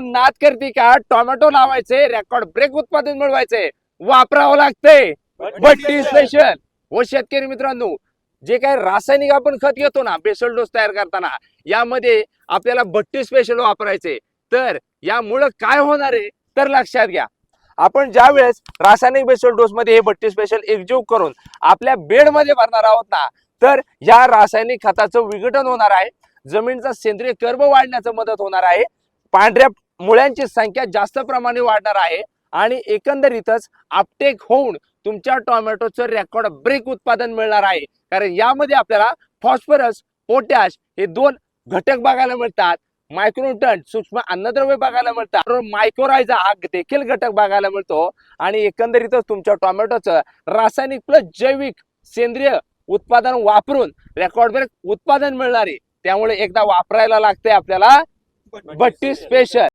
नाद करते का टोमॅटो लावायचे रेकॉर्ड ब्रेक उत्पादन मिळवायचे वापरावं लागतंय भट्टी स्पेशल. व शेतकरी मित्रांनो, जे काही रासायनिक आपण खत घेतो ना बेसल डोस तयार करताना, यामध्ये आपल्याला भट्टी स्पेशल वापरायचे. तर यामुळं काय होणार आहे तर लक्षात घ्या. आपण ज्या वेळेस रासायनिक बेसल डोस मध्ये हे भट्टी स्पेशल एकजीव करून आपल्या बेड मध्ये भरणार आहोत ना, तर या रासायनिक खताचं विघटन होणार आहे, जमिनीचा सेंद्रिय कर्ब वाढण्याचं मदत होणार आहे, पांढऱ्या मुळ्यांची संख्या जास्त प्रमाणे वाढणार आहे आणि एकंदरीतच अपटेक होऊन तुमच्या टोमॅटोचं रेकॉर्ड ब्रेक उत्पादन मिळणार आहे. कारण यामध्ये आपल्याला फॉस्फरस, पोटॅश हे दोन घटक बघायला मिळतात, मायक्रोन्यूट्रंट सूक्ष्म अन्नद्रव्य बघायला मिळतात, मायक्रोरायझा हा देखील घटक बघायला मिळतो आणि एकंदरीतच तुमच्या टोमॅटोचं रासायनिक प्लस जैविक सेंद्रिय उत्पादन वापरून रेकॉर्ड ब्रेक उत्पादन मिळणार आहे. त्यामुळे एकदा वापरायला लागते आपल्याला भट्टी स्पेशल.